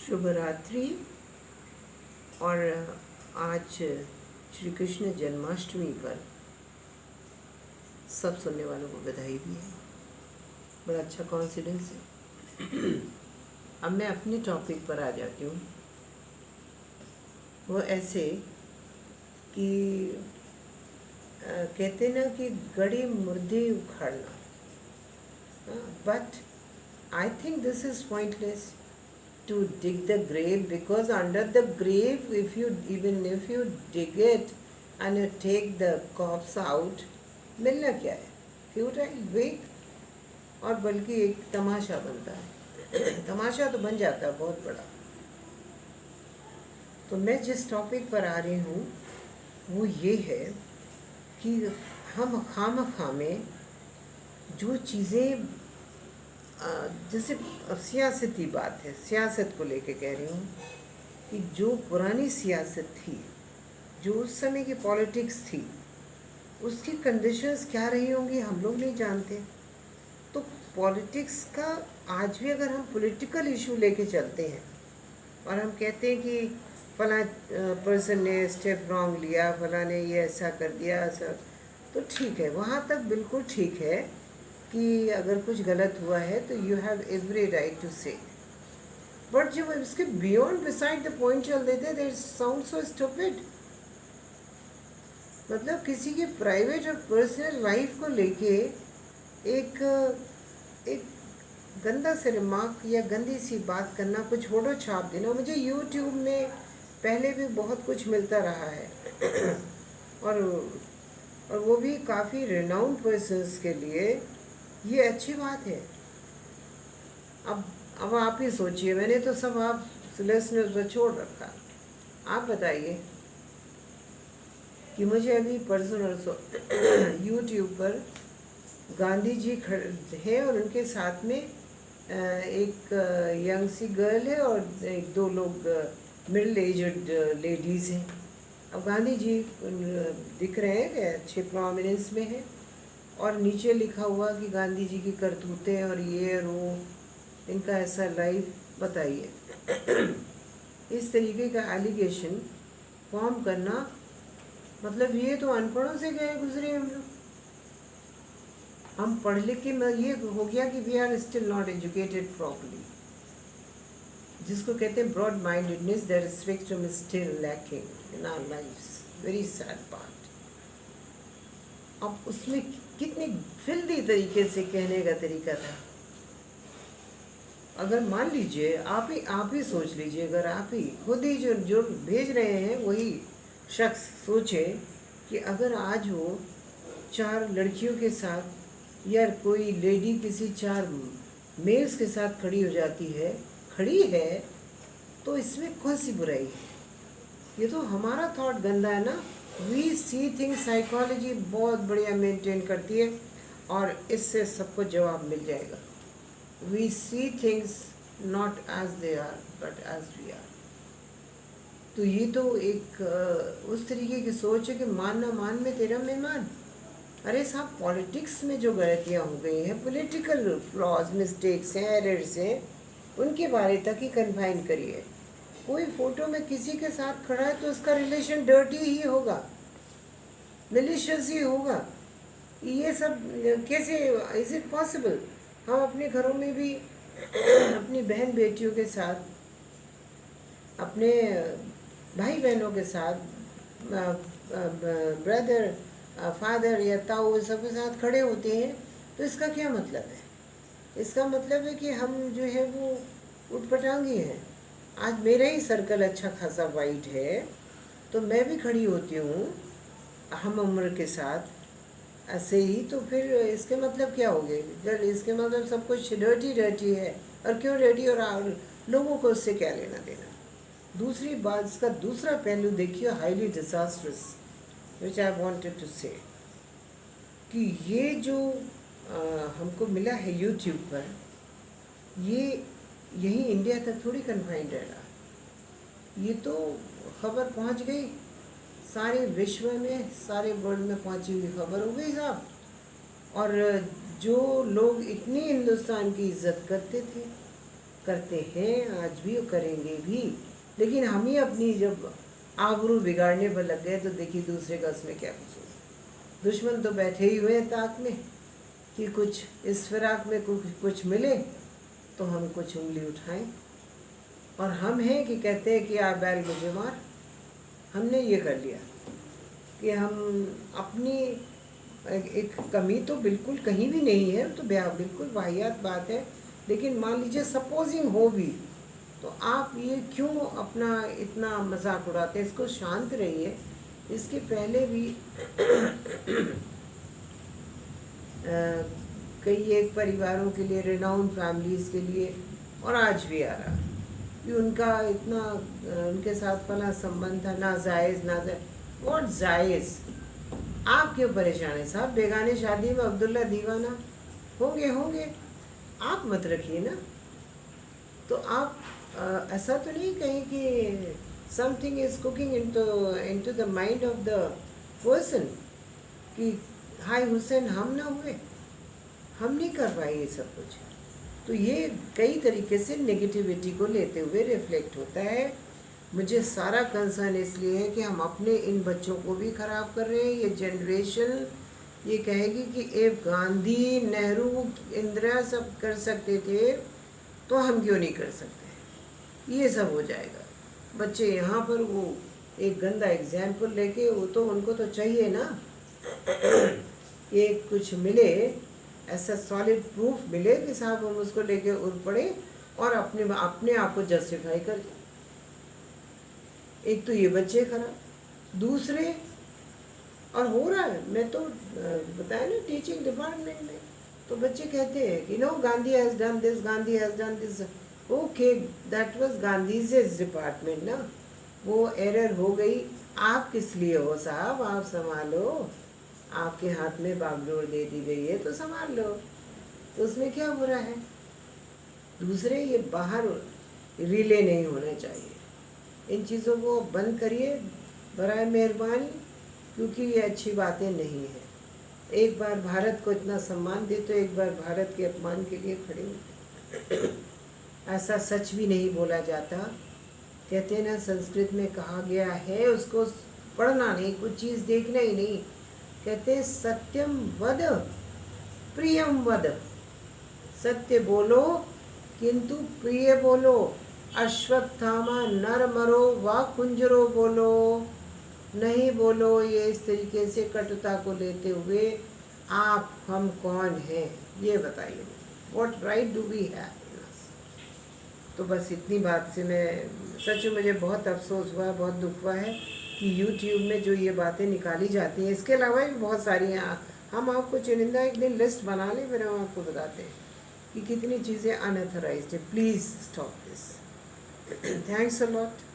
शुभ रात्रि। और आज श्री कृष्ण जन्माष्टमी पर सब सुनने वालों को बधाई भी है। बड़ा अच्छा कॉन्सिडेंस है। अब मैं अपने टॉपिक पर आ जाती हूँ। वो ऐसे कि कहते ना कि गड़ी मुर्दे उखाड़ना, but I think this is pointless to dig the grave, because under the grave, even if you dig it and you take the corpse out, मिलना क्या है? फ्यूटाइल वेक, और बल्कि एक तमाशा बनता है। तमाशा तो बन जाता है बहुत बड़ा। तो मैं जिस टॉपिक पर आ रही हूँ वो ये है कि हम खामखा में जो चीज़ें, जैसे सियासती बात है, सियासत को लेके कह रही हूँ कि जो पुरानी सियासत थी, जो उस समय की पॉलिटिक्स थी, उसकी कंडीशंस क्या रही होंगी हम लोग नहीं जानते। तो पॉलिटिक्स का आज भी अगर हम पॉलिटिकल इशू लेके चलते हैं और हम कहते हैं कि फला पर्सन ने स्टेप रॉन्ग लिया, फला ने ये ऐसा कर दिया, ऐसा, तो ठीक है, वहाँ तक बिल्कुल ठीक है कि अगर कुछ गलत हुआ है तो you have every right to say. But जब इसके बियॉन्ड बिसाइड द पॉइंट चल देते, देयर साउंड सो स्टूपिड। मतलब किसी के प्राइवेट और पर्सनल लाइफ को लेके एक एक गंदा से रिमार्क या गंदी सी बात करना, कुछ फोटो छाप देना। मुझे यूट्यूब में पहले भी बहुत कुछ मिलता रहा है और वो भी काफ़ी रिनाउंड पर्सन्स के लिए ये अच्छी बात है। अब आप ही सोचिए, मैंने तो सब आप लिसनर्स पर छोड़ रखा। आप बताइए कि मुझे अभी परसों यूट्यूब पर गांधी जी है और उनके साथ में एक यंग सी गर्ल है और एक दो लोग मिडिल एजड लेडीज़ हैं। अब गांधी जी दिख रहे हैं, अच्छे प्रोमिनेंस में हैं, और नीचे लिखा हुआ कि गांधी जी की करतूतें और ये और वो, इनका ऐसा लाइफ। बताइए, इस तरीके का एलिगेशन फॉर्म करना, मतलब ये तो अनपढ़ों से गए गुजरे हम लोग। हम पढ़ लिख के ये हो गया कि we are still not educated properly, जिसको कहते हैं broad mindedness. That spectrum is still lacking in our lifes. Very sad part. अब उसमें कितनी फिल्दी तरीके से कहने का तरीका था। अगर मान लीजिए आप ही सोच लीजिए, अगर आप ही खुद ही जो भेज रहे हैं वही शख्स सोचे कि अगर आज वो 4 लड़कियों के साथ या कोई लेडी किसी 4 मेल्स के साथ खड़ी हो जाती है, खड़ी है, तो इसमें कौन सी बुराई है? ये तो हमारा थॉट गंदा है ना। वी सी थिंग्स, साइकोलॉजी बहुत बढ़िया मेंटेन करती है और इससे सबको जवाब मिल जाएगा। We see things not as they are but as we are. तो ये तो एक उस तरीके की सोच है कि मान ना मान में तेरा मेहमान। अरे साहब, पॉलिटिक्स में जो गलतियाँ हो गई हैं, पॉलिटिकल फ्लॉज, मिस्टेक्स हैं, एरर्स हैं, उनके बारे तक ही कन्फाइन करिए। कोई फोटो में किसी के साथ खड़ा है तो उसका रिलेशन डर्टी ही होगा, मिलिशियस ही होगा। ये सब कैसे, इज इट पॉसिबल? हम अपने घरों में भी अपनी बहन बेटियों के साथ, अपने भाई बहनों के साथ, ब्रदर, फादर या ताऊ, सबके साथ खड़े होते हैं, तो इसका क्या मतलब है? इसका मतलब है कि हम जो है वो उठपटांगी हैं। आज मेरा ही सर्कल अच्छा खासा वाइट है तो मैं भी खड़ी होती हूँ हम उम्र के साथ ऐसे ही, तो फिर इसके मतलब क्या हो गए? जब इसके मतलब सब कुछ डर्टी है, और क्यों डर्टी, और लोगों को उससे क्या लेना देना? दूसरी बात, इसका दूसरा पहलू देखिए, highly disasters, which I wanted to say, कि ये जो हमको मिला है यूट्यूब पर, ये यही इंडिया तक थोड़ी कन्फाइंड रह रहा। ये तो खबर पहुंच गई सारे विश्व में, सारे वर्ल्ड में पहुंची हुई खबर हो गई साहब। और जो लोग इतनी हिंदुस्तान की इज्जत करते थे, करते हैं, आज भी करेंगे भी, लेकिन हम ही अपनी जब आबरू बिगाड़ने पर लग गए तो देखिए दूसरे का उसमें क्या कसूर। दुश्मन तो बैठे ही हुए हैं ताक में कि कुछ इस फिराक में कुछ मिले तो हम कुछ उंगली उठाएं, और हम हैं कि कहते हैं कि आ बैल मुझे मार। हमने ये कर लिया कि हम अपनी एक कमी तो बिल्कुल कहीं भी नहीं है, तो बिल्कुल वाहियात बात है, लेकिन मान लीजिए सपोजिंग हो भी, तो आप ये क्यों अपना इतना मजाक उड़ाते हैं? इसको शांत रहिए। इसके पहले भी कई एक परिवारों के लिए, रेनाउंड फैमिलीज़ के लिए, और आज भी आ रहा कि उनका इतना उनके साथ फला संबंध था, नाजायज़ और जायज़। आप क्यों परेशान हैं साहब? बेगाने शादी में अब्दुल्ला दीवाना होंगे, आप मत रखिए ना। तो आप ऐसा तो नहीं कहें कि something is cooking into the mind of the person कि हाय हुसैन हम ना हुए, हम नहीं कर पाए ये सब कुछ। तो ये कई तरीके से नेगेटिविटी को लेते हुए रिफ्लेक्ट होता है। मुझे सारा कंसर्न इसलिए है कि हम अपने इन बच्चों को भी ख़राब कर रहे हैं। ये जनरेशन ये कहेगी कि एक गांधी, नेहरू, इंदिरा सब कर सकते थे तो हम क्यों नहीं कर सकते, ये सब हो जाएगा। बच्चे यहाँ पर वो एक गंदा एग्जाम्पल लेके, वो तो उनको तो चाहिए ना एक कुछ मिले, ऐसा सॉलिड प्रूफ मिले कि साहब हम उसको लेके उड़ पड़े और अपने आप को जस्टिफाई कर दें। एक तो ये बच्चे खराब, दूसरे और हो रहा है, मैं तो बताया ना टीचिंग डिपार्टमेंट में, तो बच्चे कहते हैं कि no Gandhi has done this, Gandhi has done this. Okay, that was Gandhi's department ना, वो एरर हो गई। आप किस लिए हो साहब? आप संभालो, आपके हाथ में बागडोर दे दी गई है तो संभाल लो, तो उसमें क्या बुरा है? दूसरे ये बाहर रिले नहीं होना चाहिए। इन चीज़ों को बंद करिए बराए मेहरबानी, क्योंकि ये अच्छी बातें नहीं हैं। एक बार भारत को इतना सम्मान दे तो एक बार भारत के अपमान के लिए खड़े होते। ऐसा सच भी नहीं बोला जाता। कहते हैं ना, संस्कृत में कहा गया है, उसको पढ़ना नहीं, कुछ चीज़ देखना ही नहीं। कहते हैं सत्यम वद प्रियम वद, सत्य बोलो किंतु प्रिय बोलो। अश्वत्थामा नर मरो व कुंजरो बोलो, नहीं बोलो ये इस तरीके से कटुता को लेते हुए। आप हम कौन हैं ये बताइए, what right do we have? तो बस इतनी बात से मैं सच में मुझे बहुत अफसोस हुआ, बहुत दुख हुआ है कि YouTube में जो ये बातें निकाली जाती हैं, इसके अलावा भी बहुत सारी हैं। हम आपको चुनिंदा एक दिन लिस्ट बना लें, फिर हम आपको बताते हैं कि कितनी चीज़ें अनऑथराइज्ड है। Please stop this. Thanks a lot.